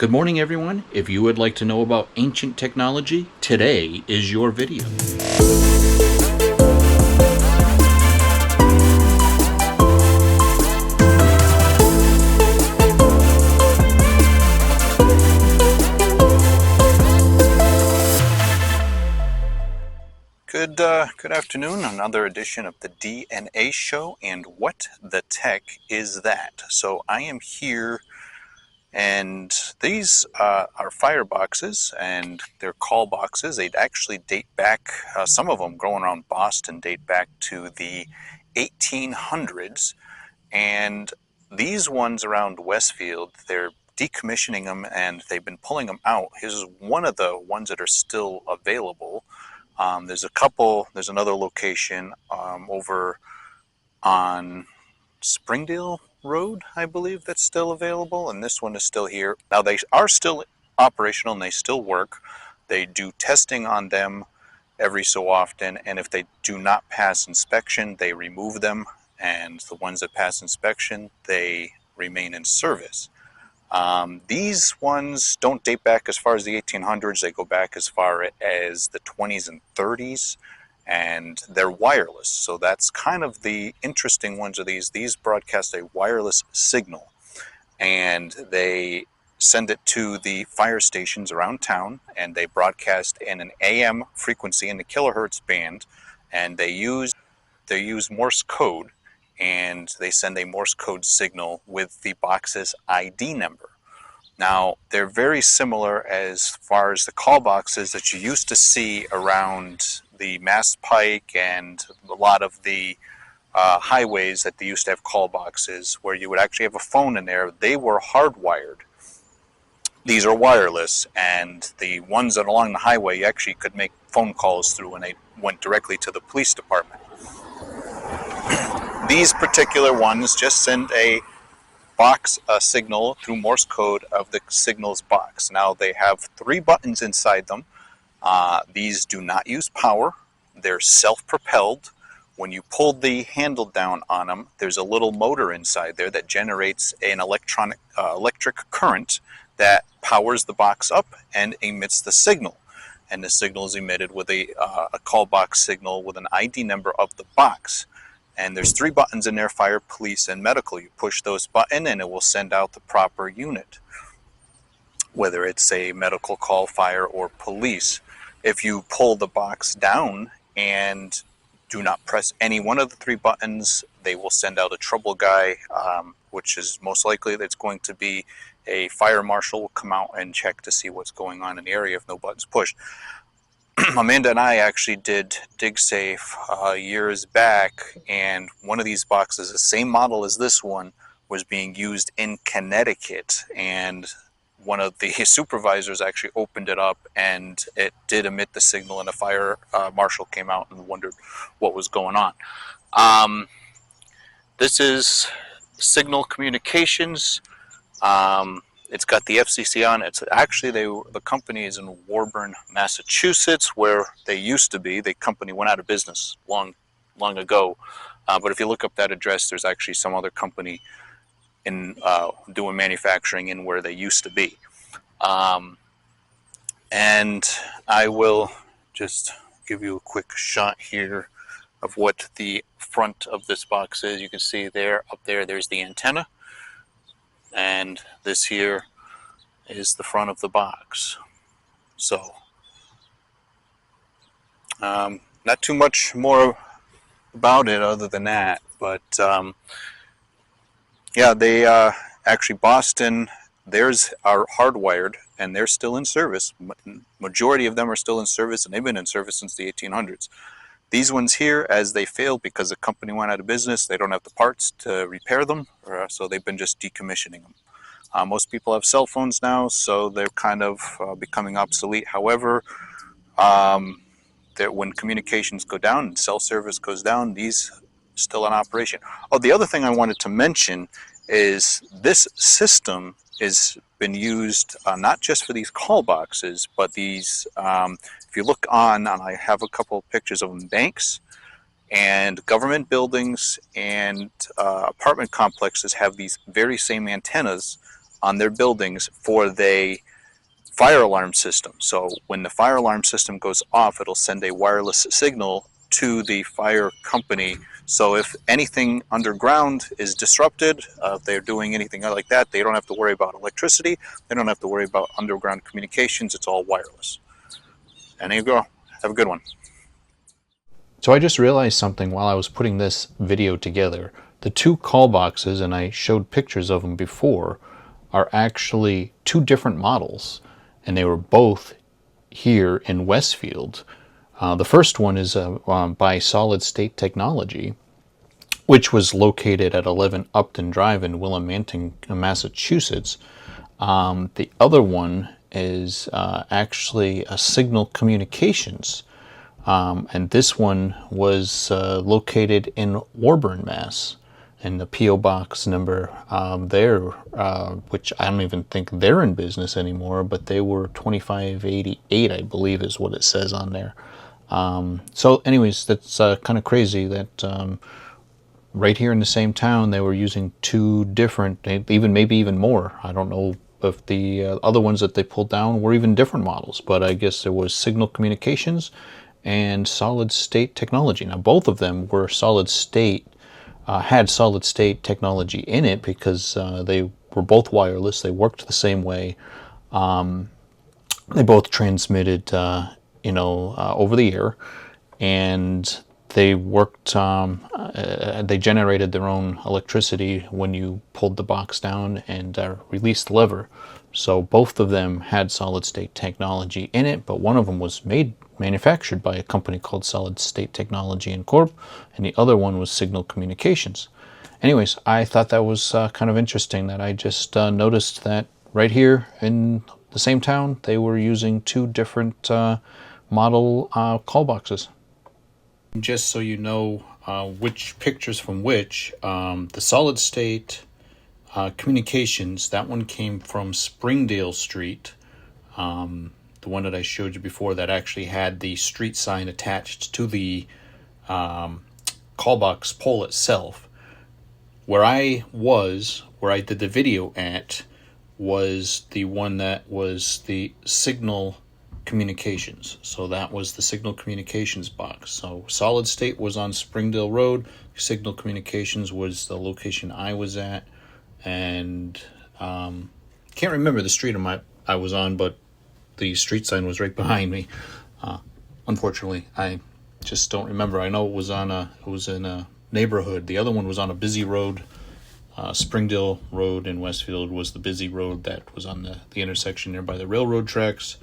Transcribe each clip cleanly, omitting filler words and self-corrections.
Good morning, everyone. If you would like to know about ancient technology, today is your video. Good afternoon. Another edition of the DNA Show, and what the tech is that? So I am here, and these are fireboxes, and they're call boxes. They actually date back. Some of them growing around Boston date back to the 1800s, and these ones around Westfield, they're decommissioning them, and they've been pulling them out. Here's one of the ones that are still available. There's a couple, there's another location over on Springdale Road, I believe, that's still available, and this one is still here. Now, they are still operational and they still work. They do testing on them every so often, and if they do not pass inspection, they remove them, and the ones that pass inspection, they remain in service. These ones don't date back as far as the 1800s. They go back as far as the 20s and 30s, and they're wireless. So that's kind of the interesting ones of these. These broadcast a wireless signal, and they send it to the fire stations around town, and they broadcast in an AM frequency in the kilohertz band, and they use Morse code, and they send a Morse code signal with the box's ID number. Now, they're very similar as far as the call boxes that you used to see around the Mass Pike and a lot of the highways that they used to have call boxes where you would actually have a phone in there. They were hardwired. These are wireless, and the ones that along the highway you actually could make phone calls through, and they went directly to the police department. These particular ones just send a signal through Morse code of the signal's box. Now, they have 3 buttons inside them. These do not use power. They're self-propelled. When you pull the handle down on them, there's a little motor inside there that generates an electric current that powers the box up and emits the signal. And the signal is emitted with a call box signal with an ID number of the box. And there's 3 buttons in there: fire, police, and medical. You push those buttons and it will send out the proper unit, whether it's a medical call, fire, or police. If you pull the box down and do not press any one of the 3 buttons, they will send out a trouble guy, which is most likely that's going to be a fire marshal, will come out and check to see what's going on in the area if no button's pushed. Amanda and I actually did DigSafe years back, and one of these boxes, the same model as this one, was being used in Connecticut, and one of the supervisors actually opened it up, and it did emit the signal, and a fire marshal came out and wondered what was going on. This is Signal Communications. It's got the FCC on it. It's actually, the company is in Warburn, Massachusetts, where they used to be. The company went out of business long ago. But if you look up that address, there's actually some other company in doing manufacturing in where they used to be. And I will just give you a quick shot here of what the front of this box is. You can see there, up there, there's the antenna. And this here is the front of the box. So, not too much more about it other than that. But, yeah, they actually, Boston, theirs are hardwired, and they're still in service. Majority of them are still in service, and they've been in service since the 1800s. These ones here, as they failed because the company went out of business, they don't have the parts to repair them, so they've been just decommissioning them. Most people have cell phones now, so they're kind of becoming obsolete. However, when communications go down and cell service goes down, these are still in operation. Oh, the other thing I wanted to mention is this system has been used not just for these call boxes, but these, if you look on, and I have a couple of pictures of them, banks and government buildings and apartment complexes have these very same antennas on their buildings for the fire alarm system. So when the fire alarm system goes off, it'll send a wireless signal to the fire company. So if anything underground is disrupted, if they're doing anything like that, they don't have to worry about electricity. They don't have to worry about underground communications. It's all wireless. And there you go. Have a good one. So I just realized something while I was putting this video together. The two call boxes, and I showed pictures of them before, are actually two different models, and they were both here in Westfield. The first one is by Solid State Technology, which was located at 11 Upton Drive in Willimantic, Massachusetts. The other one is actually a Signal Communications. And this one was located in Warburn, Mass. And the P.O. Box number there, which I don't even think they're in business anymore, but they were 2588, I believe is what it says on there. So anyways, that's kind of crazy that right here in the same town, they were using two different, maybe even more. I don't know if the other ones that they pulled down were even different models, but I guess there was Signal Communications and Solid State Technology. Now both of them were solid state, had solid state technology in it because they were both wireless. They worked the same way. They both transmitted, over the air, and they worked. They generated their own electricity when you pulled the box down and released the lever. So both of them had solid state technology in it, but one of them was manufactured by a company called Solid State Technology Inc., and the other one was Signal Communications. Anyways, I thought that was kind of interesting that I just noticed that right here in the same town, they were using two different model call boxes. Just so you know which pictures from which, the Solid State Communications, that one came from Springdale Street. The one that I showed you before that actually had the street sign attached to the call box pole itself. Where I did the video at, was the one that was the Signal Communications. So that was the Signal Communications box. So Solid State was on Springdale Road. Signal Communications was the location I was at. And can't remember the street I was on, but the street sign was right behind me. Unfortunately, I just don't remember. I know it was in a neighborhood. The other one was on a busy road. Springdale Road in Westfield was the busy road that was on the intersection there by the railroad tracks.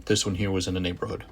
This one here was in a neighborhood.